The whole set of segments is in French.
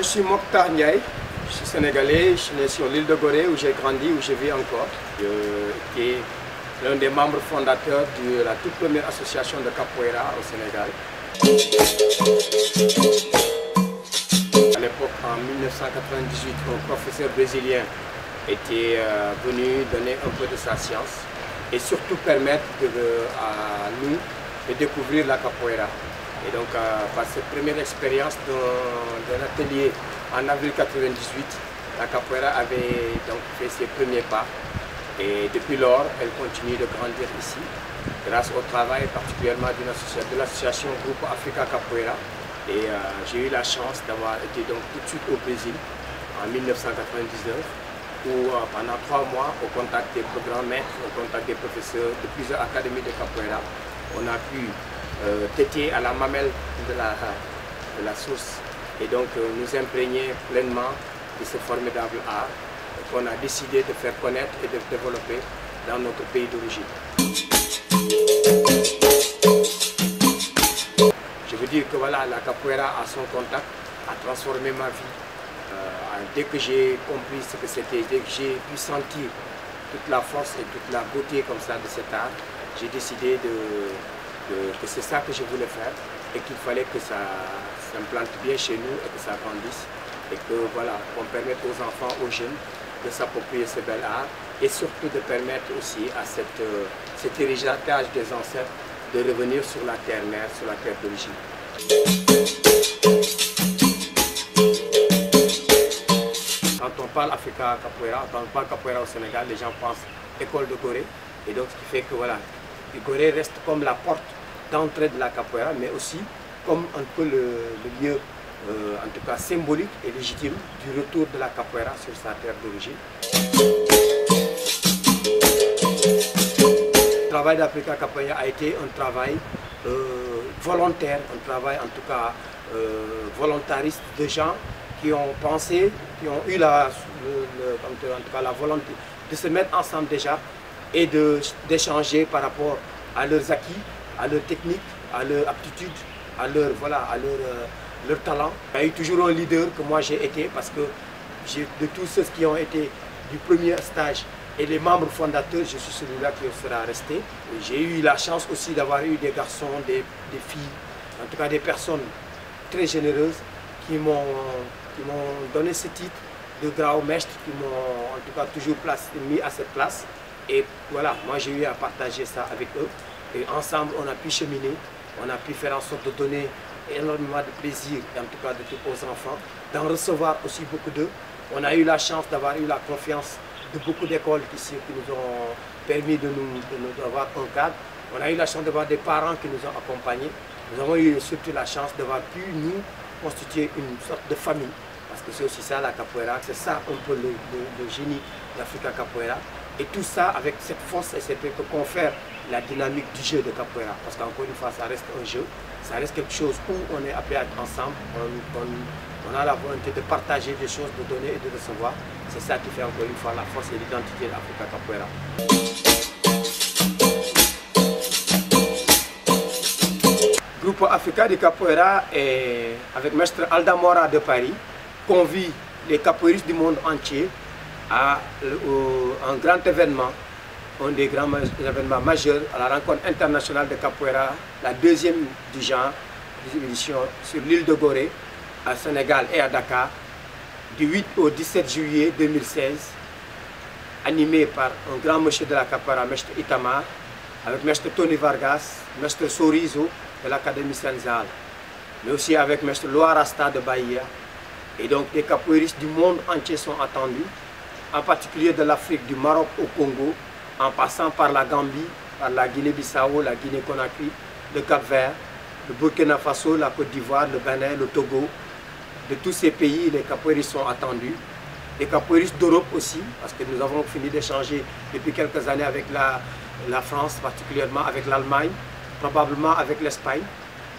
suis Mokhtar Ndiaye, je suis sénégalais, je suis né sur l'île de Gorée où j'ai grandi, où je vis encore. J'étais l'un des membres fondateurs de la toute première association de capoeira au Sénégal. À l'époque, en 1998, un professeur brésilien était venu donner un peu de sa science et surtout permettre à nous de découvrir la capoeira. Et donc, par cette première expérience d'un atelier en avril 1998, la capoeira avait donc fait ses premiers pas. Et depuis lors, elle continue de grandir ici, grâce au travail particulièrement de l'association Groupe Africa Capoeira. Et j'ai eu la chance d'avoir été donc tout de suite au Brésil en 1999, où pendant 3 mois, au contact des grands maîtres, au contact des professeurs de plusieurs académies de capoeira, on a pu téter à la mamelle de la source et donc nous imprégner pleinement de ce formidable art qu'on a décidé de faire connaître et de développer dans notre pays d'origine. Je veux dire que voilà, la capoeira à son contact a transformé ma vie. Dès que j'ai compris ce que c'était, dès que j'ai pu sentir toute la force et toute la beauté comme ça de cet art, j'ai décidé que c'est ça que je voulais faire et qu'il fallait que ça s'implante bien chez nous et que ça grandisse et que voilà, qu'on permette aux enfants, aux jeunes de s'approprier ce bel art et surtout de permettre aussi à cet héritage des ancêtres de revenir sur la terre mère, sur la terre d'origine. Quand on parle Africa Capoeira, quand on parle capoeira au Sénégal, les gens pensent école de Gorée et donc ce qui fait que voilà, Gorée reste comme la porte d'entrée de la capoeira, mais aussi comme un peu le lieu, en tout cas symbolique et légitime, du retour de la capoeira sur sa terre d'origine. Le travail d'Africa Capoeira a été un travail volontaire, un travail en tout cas volontariste de gens qui ont pensé, qui ont eu en tout cas la volonté de se mettre ensemble déjà et d'échanger par rapport à leurs acquis, à leur technique, à leur aptitude, à leur, voilà, à leur talent. Il y a eu toujours un leader que moi j'ai été parce que de tous ceux qui ont été du premier stage et les membres fondateurs, je suis celui-là qui sera resté. J'ai eu la chance aussi d'avoir eu des garçons, des filles, en tout cas des personnes très généreuses qui m'ont donné ce titre de grand maître, qui m'ont en tout cas toujours mis à cette place. Et voilà, moi j'ai eu à partager ça avec eux. Et ensemble, on a pu cheminer, on a pu faire en sorte de donner énormément de plaisir, et en tout cas de tout aux enfants, d'en recevoir aussi beaucoup d'eux. On a eu la chance d'avoir eu la confiance de beaucoup d'écoles ici qui nous ont permis d'avoir un cadre. On a eu la chance d'avoir des parents qui nous ont accompagnés. Nous avons eu surtout la chance d'avoir pu nous constituer une sorte de famille. Parce que c'est aussi ça la capoeira, c'est ça un peu le génie d'Africa Capoeira. Et tout ça avec cette force et cette que confère la dynamique du jeu de capoeira. Parce qu'encore une fois, ça reste un jeu, ça reste quelque chose où on est appelé à être ensemble, on a la volonté de partager des choses, de donner et de recevoir. C'est ça qui fait encore une fois la force et l'identité d'Africa Capoeira. Le groupe Africa de Capoeira, avec Maître Alda Mora de Paris, convie les capoeiristes du monde entier à un grand événement, un des grands événements majeurs, à la rencontre internationale de capoeira, la deuxième du genre, édition sur l'île de Gorée, à Sénégal et à Dakar, du 8 au 17 juillet 2016, animé par un grand monsieur de la capoeira, Maître Itamar, avec Maître Tony Vargas, Maître Sorizo de l'Académie Senzal, mais aussi avec Maître Loarasta de Bahia. Et donc les capoeiristes du monde entier sont attendus, en particulier de l'Afrique, du Maroc au Congo, en passant par la Gambie, par la Guinée-Bissau, la Guinée-Conakry, le Cap-Vert, le Burkina Faso, la Côte d'Ivoire, le Bénin, le Togo. De tous ces pays, les capoeiristes sont attendus. Les capoeiristes d'Europe aussi, parce que nous avons fini d'échanger depuis quelques années avec la France, particulièrement avec l'Allemagne, probablement avec l'Espagne.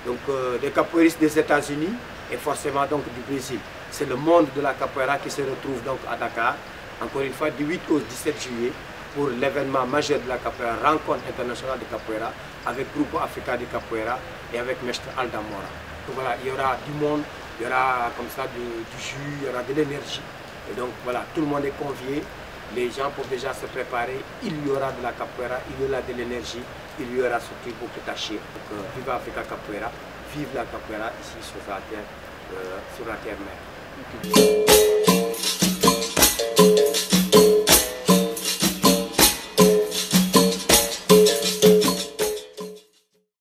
Donc des capoeiristes des États-Unis et forcément donc du Brésil. C'est le monde de la capoeira qui se retrouve donc à Dakar, encore une fois du 8 au 17 juillet, pour l'événement majeur de la capoeira, rencontre internationale de capoeira, avec Groupe Africa de Capoeira et avec Maître Alda Mora. Donc voilà, il y aura du monde il y aura comme ça du jus, il y aura de l'énergie. Et donc voilà, tout le monde est convié. Les gens peuvent déjà se préparer. Il y aura de la capoeira, il y aura de l'énergie, il y aura surtout beaucoup tâcher. Donc vive Africa Capoeira, vive la capoeira ici sur la terre mère.